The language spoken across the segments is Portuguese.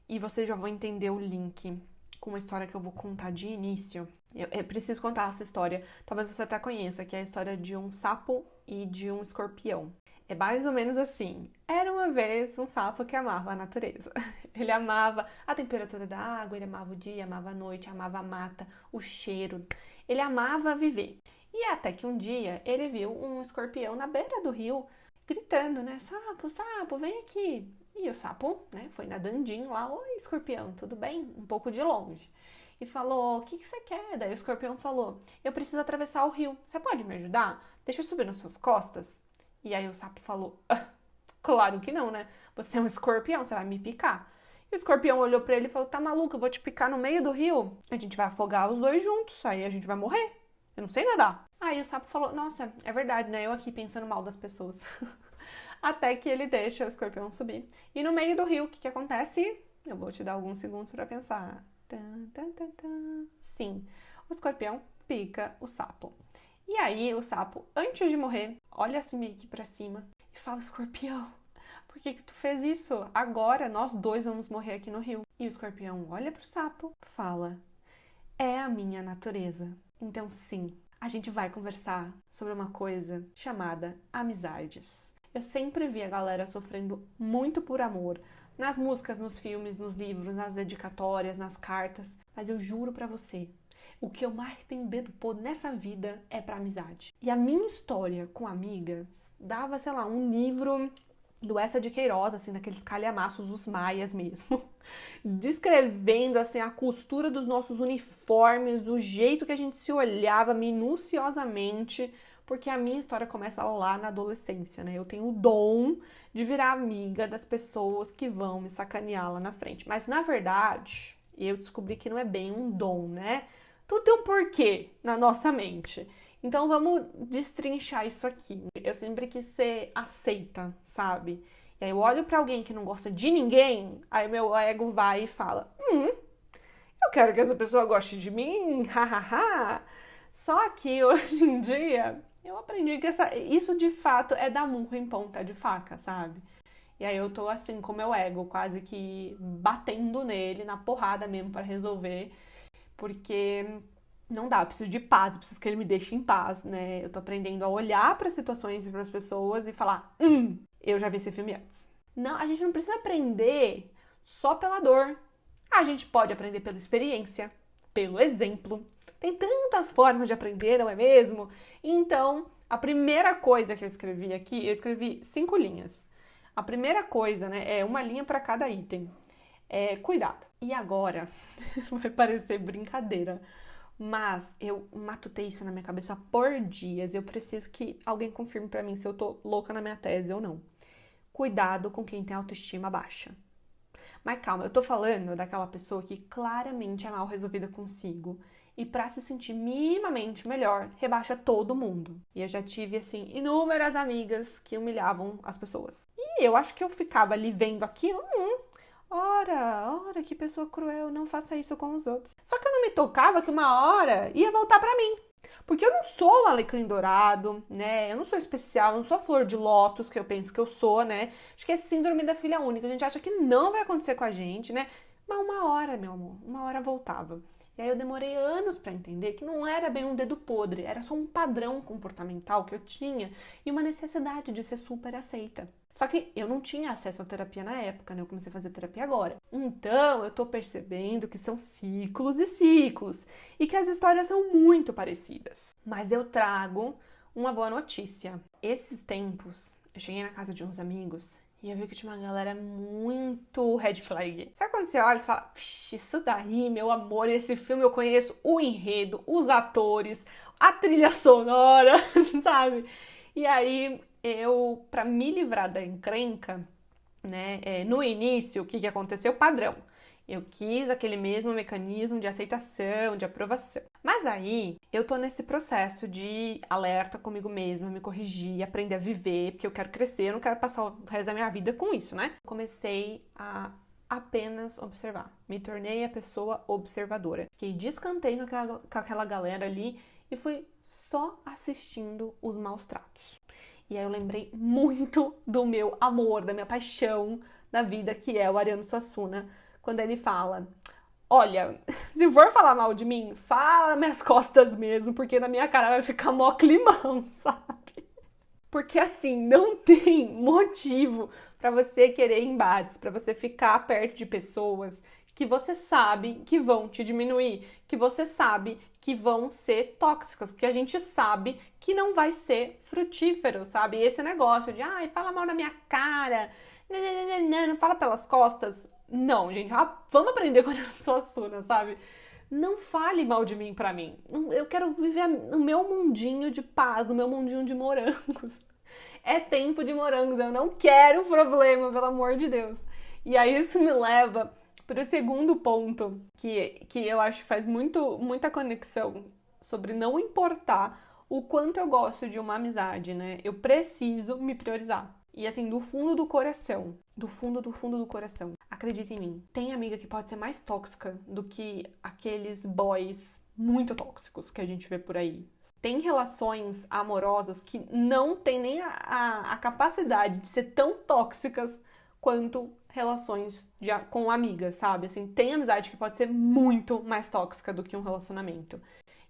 e vocês já vão entender o link com uma história que eu vou contar de início. Eu preciso contar essa história, talvez você até conheça, que é a história de um sapo e de um escorpião. É mais ou menos assim. Era uma vez um sapo que amava a natureza. Ele amava a temperatura da água, ele amava o dia, amava a noite, amava a mata, o cheiro. Ele amava viver. E até que um dia ele viu um escorpião na beira do rio, gritando, né? Sapo, sapo, vem aqui. E o sapo, né, foi nadandinho lá. Oi, escorpião, tudo bem? Um pouco de longe. E falou, o que você quer? Daí o escorpião falou, eu preciso atravessar o rio. Você pode me ajudar? Deixa eu subir nas suas costas. E aí o sapo falou, claro que não, né? Você é um escorpião, você vai me picar. E o escorpião olhou pra ele e falou, tá maluco, eu vou te picar no meio do rio. A gente vai afogar os dois juntos, aí a gente vai morrer. Eu não sei nadar. Aí o sapo falou, nossa, é verdade, né? Eu aqui pensando mal das pessoas. Até que ele deixa o escorpião subir. E no meio do rio, o que acontece? Eu vou te dar alguns segundos pra pensar. Tan, tan, tan, tan. Sim, o escorpião pica o sapo. E aí o sapo, antes de morrer, olha assim meio que pra cima e fala, escorpião, por que tu fez isso? Agora nós dois vamos morrer aqui no rio. E o escorpião olha pro sapo, fala, é a minha natureza. Então sim, a gente vai conversar sobre uma coisa chamada amizades. Eu sempre vi a galera sofrendo muito por amor, nas músicas, nos filmes, nos livros, nas dedicatórias, nas cartas, mas eu juro pra você, o que eu mais tenho dedo podre nessa vida é pra amizade. E a minha história com amigas dava, sei lá, um livro do Essa de Queiroz, assim, daqueles calhamaços, os maias mesmo, descrevendo, assim, a costura dos nossos uniformes, o jeito que a gente se olhava minuciosamente, porque a minha história começa lá na adolescência, né? Eu tenho o dom de virar amiga das pessoas que vão me sacanear lá na frente. Mas, na verdade, eu descobri que não é bem um dom, né? Tudo tem um porquê na nossa mente. Então vamos destrinchar isso aqui. Eu sempre quis ser aceita, sabe? E aí eu olho pra alguém que não gosta de ninguém, aí meu ego vai e fala: eu quero que essa pessoa goste de mim, hahaha. Só que hoje em dia eu aprendi que isso de fato é dar murro em ponta de faca, sabe? E aí eu tô assim com meu ego, quase que batendo nele, na porrada mesmo pra resolver. Porque não dá, eu preciso de paz, eu preciso que ele me deixe em paz, né? Eu tô aprendendo a olhar para situações e para as pessoas e falar, eu já vi esse filme antes. Não, a gente não precisa aprender só pela dor. A gente pode aprender pela experiência, pelo exemplo. Tem tantas formas de aprender, não é mesmo? Então, a primeira coisa que eu escrevi aqui, eu escrevi 5 linhas. A primeira coisa, né, é uma linha para cada item. Cuidado. E agora, vai parecer brincadeira, mas eu matutei isso na minha cabeça por dias. Eu preciso que alguém confirme pra mim se eu tô louca na minha tese ou não. Cuidado com quem tem autoestima baixa. Mas calma, eu tô falando daquela pessoa que claramente é mal resolvida consigo e pra se sentir minimamente melhor, rebaixa todo mundo. E eu já tive, assim, inúmeras amigas que humilhavam as pessoas. E eu acho que eu ficava ali vendo aquilo, ora, que pessoa cruel, não faça isso com os outros. Só que eu não me tocava que uma hora ia voltar pra mim. Porque eu não sou um alecrim dourado, né? Eu não sou especial, eu não sou flor de lótus, que eu penso que eu sou, né? Acho que é síndrome da filha única. A gente acha que não vai acontecer com a gente, né? Mas uma hora, meu amor, uma hora voltava. E aí eu demorei anos pra entender que não era bem um dedo podre, era só um padrão comportamental que eu tinha e uma necessidade de ser super aceita. Só que eu não tinha acesso à terapia na época, né? Eu comecei a fazer terapia agora. Então, eu tô percebendo que são ciclos e ciclos e que as histórias são muito parecidas. Mas eu trago uma boa notícia. Esses tempos, eu cheguei na casa de uns amigos e eu vi que tinha uma galera muito red flag. Sabe quando você olha e fala, vixe, isso daí, meu amor, esse filme eu conheço o enredo, os atores, a trilha sonora, sabe? E aí, eu, pra me livrar da encrenca, né, no início, o que aconteceu? Padrão. Eu quis aquele mesmo mecanismo de aceitação, de aprovação. Mas aí, eu tô nesse processo de alerta comigo mesma, me corrigir, aprender a viver, porque eu quero crescer, eu não quero passar o resto da minha vida com isso, né? Comecei a apenas observar. Me tornei a pessoa observadora. Fiquei de escanteio com aquela galera ali e fui só assistindo os maus tratos. E aí eu lembrei muito do meu amor, da minha paixão da vida, que é o Ariano Suassuna, quando ele fala: olha, se for falar mal de mim, fala nas minhas costas mesmo, porque na minha cara vai ficar mó climão, sabe? Porque assim, não tem motivo pra você querer embates, pra você ficar perto de pessoas que você sabe que vão te diminuir, que você sabe que vão ser tóxicas, que a gente sabe que não vai ser frutífero, sabe? E esse negócio de, ai, fala mal na minha cara, não fala pelas costas. Não, gente, vamos aprender quando eu sou a Suna, sabe? Não fale mal de mim pra mim. Eu quero viver no meu mundinho de paz, no meu mundinho de morangos. É tempo de morangos, eu não quero problema, pelo amor de Deus. E aí isso me leva para o segundo ponto, que eu acho que faz muita conexão sobre não importar o quanto eu gosto de uma amizade, né? Eu preciso me priorizar. E assim, do fundo do coração, do fundo do coração, acredita em mim, tem amiga que pode ser mais tóxica do que aqueles boys muito tóxicos que a gente vê por aí. Tem relações amorosas que não tem nem a capacidade de ser tão tóxicas quanto relações com amigas, sabe? Assim, tem amizade que pode ser muito mais tóxica do que um relacionamento.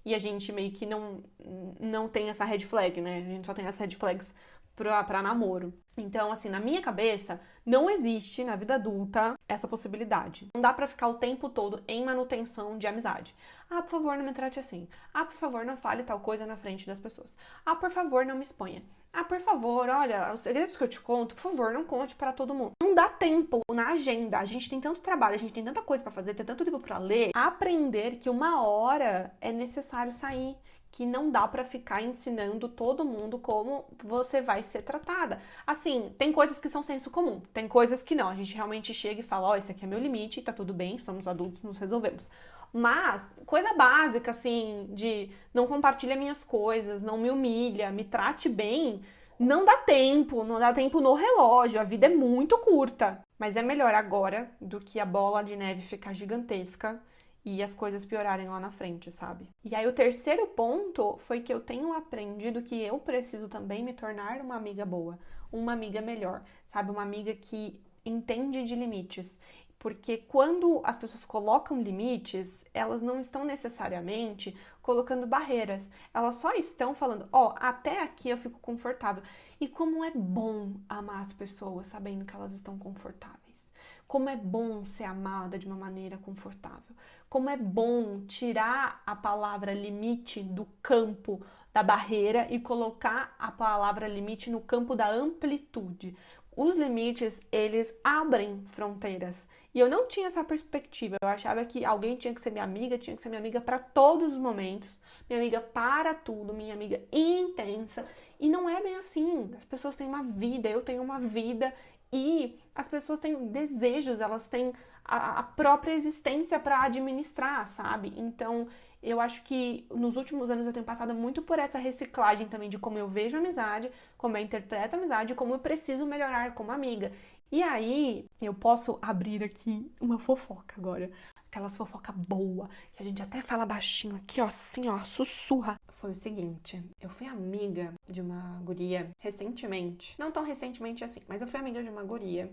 E a gente meio que não tem essa red flag, né? A gente só tem as red flags pra namoro. Então, assim, na minha cabeça, não existe na vida adulta essa possibilidade. Não dá pra ficar o tempo todo em manutenção de amizade. Ah, por favor, não me trate assim. Ah, por favor, não fale tal coisa na frente das pessoas. Ah, por favor, não me exponha. Ah, por favor, olha, os segredos que eu te conto, por favor, não conte pra todo mundo. Não dá tempo na agenda. A gente tem tanto trabalho, a gente tem tanta coisa pra fazer, tem tanto livro pra ler. Aprender que uma hora é necessário sair. Que não dá pra ficar ensinando todo mundo como você vai ser tratada. Assim, tem coisas que são senso comum, tem coisas que não. A gente realmente chega e fala, ó, esse aqui é meu limite, tá tudo bem, somos adultos, nos resolvemos. Mas, coisa básica, assim, de não compartilha minhas coisas, não me humilha, me trate bem, não dá tempo no relógio, a vida é muito curta. Mas é melhor agora do que a bola de neve ficar gigantesca e as coisas piorarem lá na frente, sabe? E aí o terceiro ponto foi que eu tenho aprendido que eu preciso também me tornar uma amiga boa, uma amiga melhor, sabe? Uma amiga que entende de limites. Porque quando as pessoas colocam limites, elas não estão necessariamente colocando barreiras. Elas só estão falando, ó, até aqui eu fico confortável. E como é bom amar as pessoas sabendo que elas estão confortáveis. Como é bom ser amada de uma maneira confortável. Como é bom tirar a palavra limite do campo da barreira e colocar a palavra limite no campo da amplitude. Os limites, eles abrem fronteiras. E eu não tinha essa perspectiva. Eu achava que alguém tinha que ser minha amiga, tinha que ser minha amiga para todos os momentos, minha amiga para tudo, minha amiga intensa. E não é bem assim. As pessoas têm uma vida, eu tenho uma vida. E as pessoas têm desejos, elas têm a própria existência para administrar, sabe? Então, eu acho que nos últimos anos eu tenho passado muito por essa reciclagem também de como eu vejo a amizade, como eu interpreto a amizade e como eu preciso melhorar como amiga. E aí, eu posso abrir aqui uma fofoca agora. Aquelas fofoca boa, que a gente até fala baixinho aqui, ó, assim, ó, sussurra. Foi o seguinte, eu fui amiga de uma guria recentemente, não tão recentemente assim, mas eu fui amiga de uma guria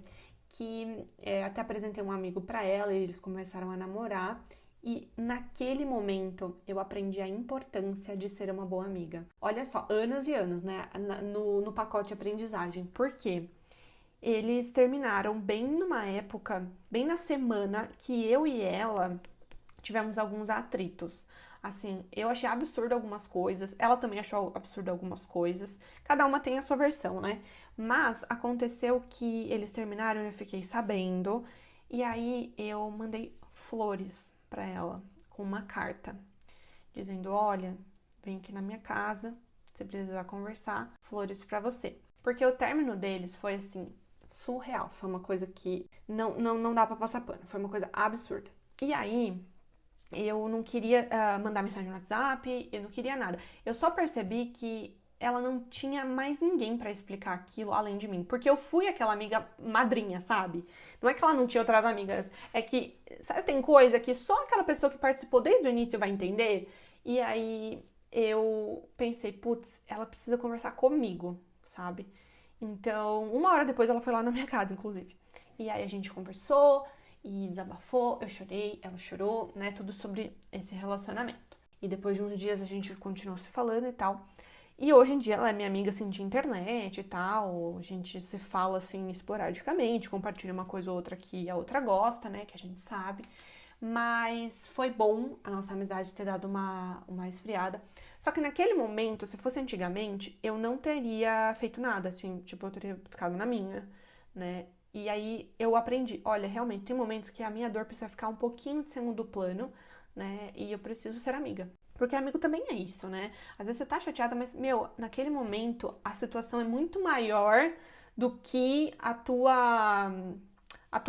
que até apresentei um amigo pra ela e eles começaram a namorar. E naquele momento eu aprendi a importância de ser uma boa amiga. Olha só, anos e anos, né, no pacote de aprendizagem. Por quê? Eles terminaram bem numa época, bem na semana que eu e ela tivemos alguns atritos. Assim, eu achei absurdo algumas coisas, ela também achou absurdo algumas coisas. Cada uma tem a sua versão, né? Mas aconteceu que eles terminaram e eu fiquei sabendo. E aí eu mandei flores pra ela com uma carta dizendo: olha, vem aqui na minha casa, se precisar conversar, flores pra você. Porque o término deles foi assim, surreal. Foi uma coisa que não dá pra passar pano. Foi uma coisa absurda. E aí, eu não queria mandar mensagem no WhatsApp, eu não queria nada. Eu só percebi que ela não tinha mais ninguém pra explicar aquilo além de mim. Porque eu fui aquela amiga madrinha, sabe? Não é que ela não tinha outras amigas. É que, sabe, tem coisa que só aquela pessoa que participou desde o início vai entender. E aí, eu pensei, putz, ela precisa conversar comigo, sabe? Então, uma hora depois ela foi lá na minha casa, inclusive. E aí a gente conversou e desabafou, eu chorei, ela chorou, né? Tudo sobre esse relacionamento. E depois de uns dias a gente continuou se falando e tal. E hoje em dia ela é minha amiga, assim, de internet e tal. A gente se fala, assim, esporadicamente, compartilha uma coisa ou outra que a outra gosta, né? Que a gente sabe. Mas foi bom a nossa amizade ter dado uma esfriada. Só que naquele momento, se fosse antigamente, eu não teria feito nada, assim. Tipo, eu teria ficado na minha, né? E aí eu aprendi, olha, realmente tem momentos que a minha dor precisa ficar um pouquinho de segundo plano, né? E eu preciso ser amiga. Porque amigo também é isso, né? Às vezes você tá chateada, mas, meu, naquele momento a situação é muito maior do que a tua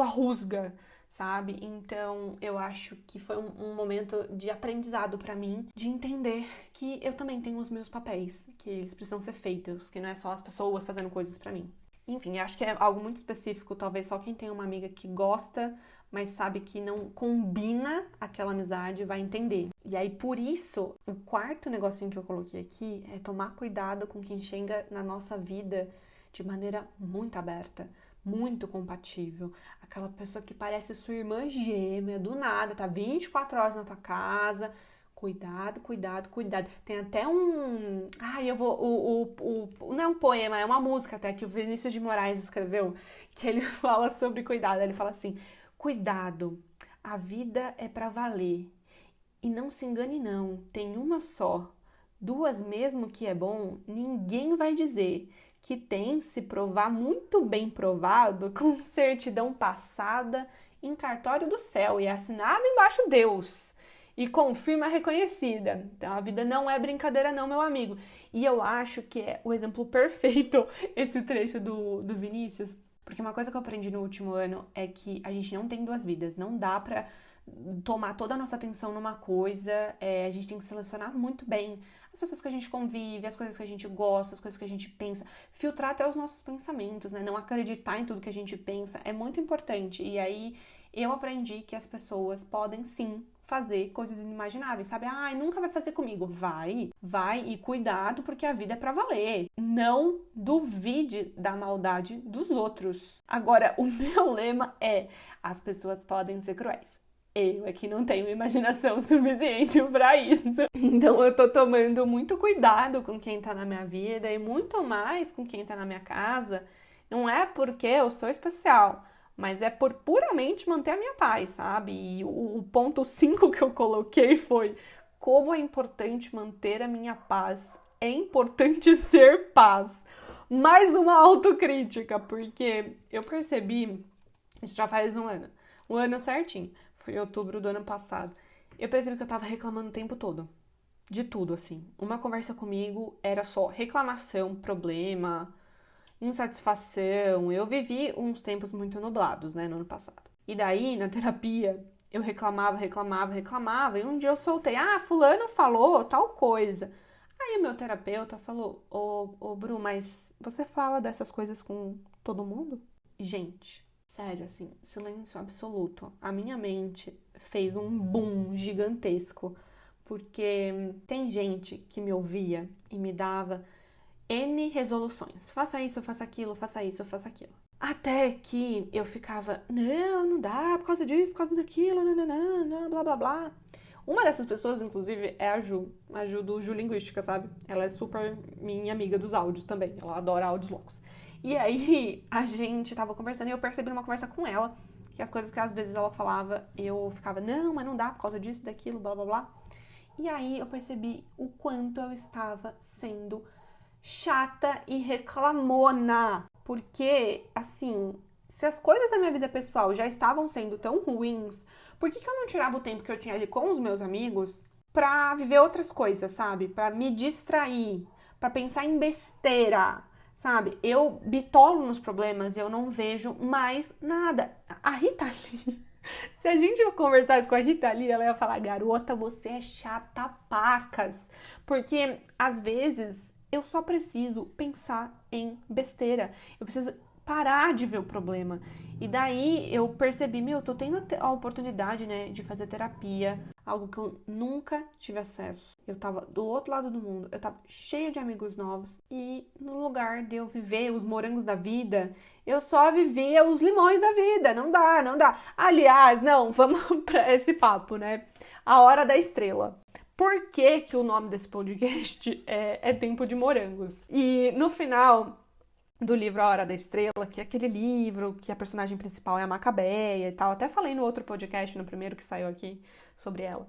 rusga, sabe? Então eu acho que foi um momento de aprendizado pra mim, de entender que eu também tenho os meus papéis, que eles precisam ser feitos, que não é só as pessoas fazendo coisas pra mim. Enfim, eu acho que é algo muito específico, talvez só quem tem uma amiga que gosta, mas sabe que não combina aquela amizade vai entender. E aí, por isso, o quarto negocinho que eu coloquei aqui é tomar cuidado com quem chega na nossa vida de maneira muito aberta, muito compatível. Aquela pessoa que parece sua irmã gêmea, do nada, tá 24 horas na tua casa. Cuidado, cuidado, cuidado. Tem até um. Ai, eu vou. Não é um poema, é uma música até que o Vinícius de Moraes escreveu, que ele fala sobre cuidado. Ele fala assim: cuidado, a vida é pra valer. E não se engane, não, tem uma só. Duas mesmo que é bom, ninguém vai dizer. Que tem se provar muito bem provado, com certidão passada em cartório do céu e assinado embaixo Deus. E com firma reconhecida. Então a vida não é brincadeira não, meu amigo. E eu acho que é o exemplo perfeito esse trecho do Vinícius. Porque uma coisa que eu aprendi no último ano é que a gente não tem duas vidas. Não dá pra tomar toda a nossa atenção numa coisa. A gente tem que selecionar muito bem as pessoas que a gente convive, as coisas que a gente gosta, as coisas que a gente pensa. Filtrar até os nossos pensamentos, né? Não acreditar em tudo que a gente pensa é muito importante. E aí eu aprendi que as pessoas podem sim fazer coisas inimagináveis, sabe? Ai, nunca vai fazer comigo. Vai e cuidado porque a vida é pra valer. Não duvide da maldade dos outros. Agora, o meu lema é: as pessoas podem ser cruéis. Eu é que não tenho imaginação suficiente pra isso. Então eu tô tomando muito cuidado com quem tá na minha vida e muito mais com quem tá na minha casa. Não é porque eu sou especial, mas é por puramente manter a minha paz, sabe? E o ponto 5 que eu coloquei foi: como é importante manter a minha paz. É importante ser paz. Mais uma autocrítica, porque eu percebi, isso já faz um ano certinho, foi em outubro do ano passado, eu percebi que eu tava reclamando o tempo todo. De tudo, assim. Uma conversa comigo era só reclamação, problema, insatisfação. Eu vivi uns tempos muito nublados, né, no ano passado. E daí, na terapia, eu reclamava. E um dia eu soltei: ah, fulano falou tal coisa. Aí o meu terapeuta falou: ô Bru, mas você fala dessas coisas com todo mundo? Gente, sério, assim, silêncio absoluto. A minha mente fez um boom gigantesco. Porque tem gente que me ouvia e me dava N resoluções. Faça isso, faça aquilo, faça isso, faça aquilo. Até que eu ficava: não dá, por causa disso, por causa daquilo, nananana, blá, blá, blá. Uma dessas pessoas, inclusive, é a Ju do Ju Linguística, sabe? Ela é super minha amiga dos áudios também, ela adora áudios longos. E aí, a gente tava conversando e eu percebi numa conversa com ela que as coisas que às vezes ela falava, eu ficava: não, mas não dá, por causa disso, daquilo, blá, blá, blá. E aí eu percebi o quanto eu estava sendo chata e reclamona. Porque, assim, se as coisas da minha vida pessoal já estavam sendo tão ruins, por que eu não tirava o tempo que eu tinha ali com os meus amigos pra viver outras coisas, sabe? Pra me distrair, pra pensar em besteira, sabe? Eu bitolo nos problemas e eu não vejo mais nada. A Rita Lee, se a gente conversasse com a Rita Lee, ela ia falar: garota, você é chata pacas. Porque, às vezes, eu só preciso pensar em besteira. Eu preciso parar de ver o problema. E daí eu percebi, eu tô tendo a oportunidade, né, de fazer terapia, algo que eu nunca tive acesso. Eu tava do outro lado do mundo, eu tava cheia de amigos novos e no lugar de eu viver os morangos da vida, eu só vivia os limões da vida. Não dá. Aliás, não, vamos pra esse papo, né? A Hora da Estrela. Por que que o nome desse podcast é Tempo de Morangos? E no final do livro A Hora da Estrela, que é aquele livro que a personagem principal é a Macabeia e tal, até falei no outro podcast, no primeiro que saiu aqui, sobre ela,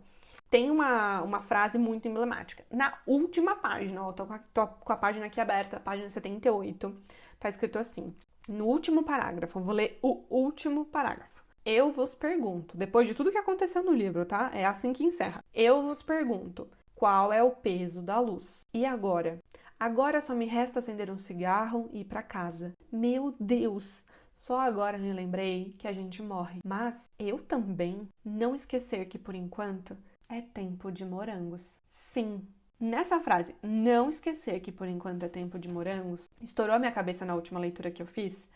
tem uma frase muito emblemática. Na última página, ó, tô com a página aqui aberta, página 78, tá escrito assim, no último parágrafo, vou ler o último parágrafo. Eu vos pergunto, depois de tudo que aconteceu no livro, tá? É assim que encerra. Eu vos pergunto, qual é o peso da luz? E agora? Agora só me resta acender um cigarro e ir pra casa. Meu Deus! Só agora me lembrei que a gente morre. Mas eu também não esquecer que, por enquanto, é tempo de morangos. Sim, nessa frase, não esquecer que, por enquanto, é tempo de morangos, estourou a minha cabeça na última leitura que eu fiz,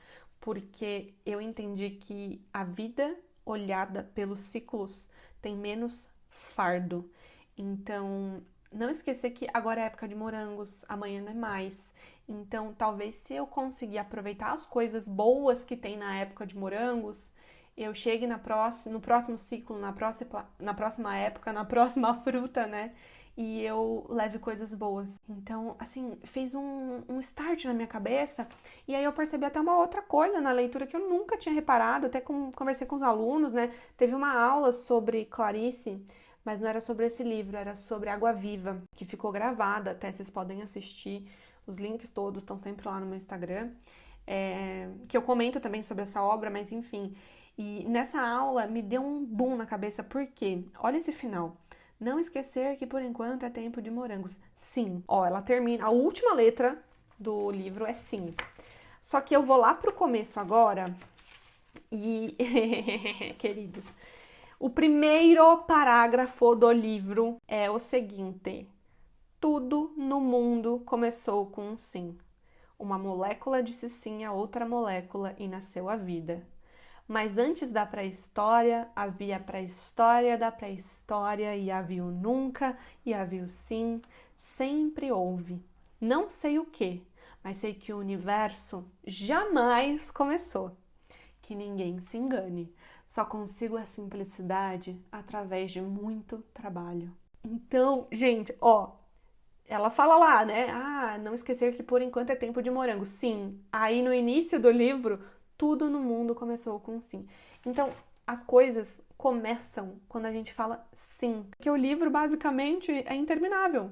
porque eu entendi que a vida olhada pelos ciclos tem menos fardo. Então, não esquecer que agora é época de morangos, amanhã não é mais. Então, talvez se eu conseguir aproveitar as coisas boas que tem na época de morangos, eu chegue no próximo ciclo, na próxima época, na próxima fruta, né? E eu leve coisas boas. Então, assim, fez um start na minha cabeça. E aí eu percebi até uma outra coisa na leitura que eu nunca tinha reparado. Até conversei com os alunos, né? Teve uma aula sobre Clarice, mas não era sobre esse livro, era sobre Água Viva, que ficou gravada, até vocês podem assistir. Os links todos estão sempre lá no meu Instagram, que eu comento também sobre essa obra, mas enfim. E nessa aula me deu um boom na cabeça, porque, olha esse final. Não esquecer que por enquanto é tempo de morangos. Sim, ó, ela termina, a última letra do livro é sim. Só que eu vou lá pro começo agora e, queridos, o primeiro parágrafo do livro é o seguinte: tudo no mundo começou com um sim. Uma molécula disse sim a outra molécula e nasceu a vida. Mas antes da pré-história, havia a pré-história da pré-história, e havia o nunca, e havia o sim, sempre houve. Não sei o que, mas sei que o universo jamais começou. Que ninguém se engane, só consigo a simplicidade através de muito trabalho. Então, gente, ó, ela fala lá, né? Não esquecer que por enquanto é tempo de morango. Sim, aí no início do livro, tudo no mundo começou com sim. Então, as coisas começam quando a gente fala sim. Porque o livro, basicamente, é interminável.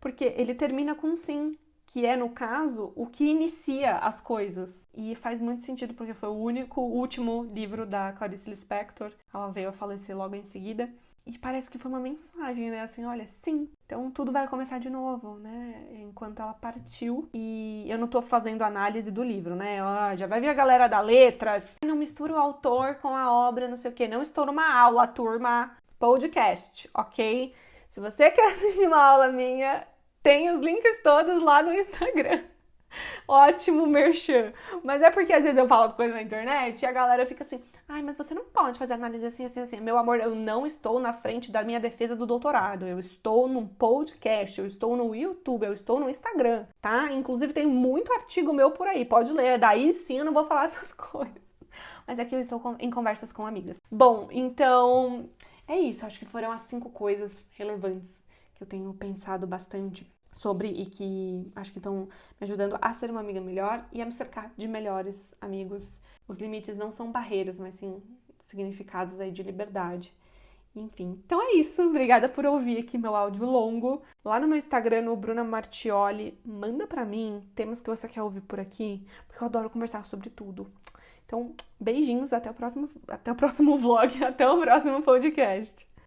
Porque ele termina com sim, que é, no caso, o que inicia as coisas. E faz muito sentido, porque foi o último livro da Clarice Lispector. Ela veio a falecer logo em seguida. E parece que foi uma mensagem, né? Assim, olha, sim. Então tudo vai começar de novo, né? Enquanto ela partiu. E eu não tô fazendo análise do livro, né? Já vai vir a galera da letras. Não mistura o autor com a obra, não sei o quê. Não estou numa aula, turma. Podcast, ok? Se você quer assistir uma aula minha, tem os links todos lá no Instagram. Ótimo merchan. Mas é porque às vezes eu falo as coisas na internet e a galera fica assim: mas você não pode fazer análise assim, assim, assim. Meu amor, eu não estou na frente da minha defesa do doutorado. Eu estou num podcast, eu estou no YouTube, eu estou no Instagram, tá? Inclusive tem muito artigo meu por aí, pode ler. Daí sim eu não vou falar essas coisas. Mas é que eu estou em conversas com amigas. Bom, então é isso. Acho que foram as 5 coisas relevantes que eu tenho pensado bastante sobre e que acho que estão me ajudando a ser uma amiga melhor e a me cercar de melhores amigos. Os limites não são barreiras, mas sim significados aí de liberdade. Enfim, então é isso. Obrigada por ouvir aqui meu áudio longo. Lá no meu Instagram, no Bruna Martioli, manda pra mim temas que você quer ouvir por aqui, porque eu adoro conversar sobre tudo. Então, beijinhos, até o próximo vlog, até o próximo podcast.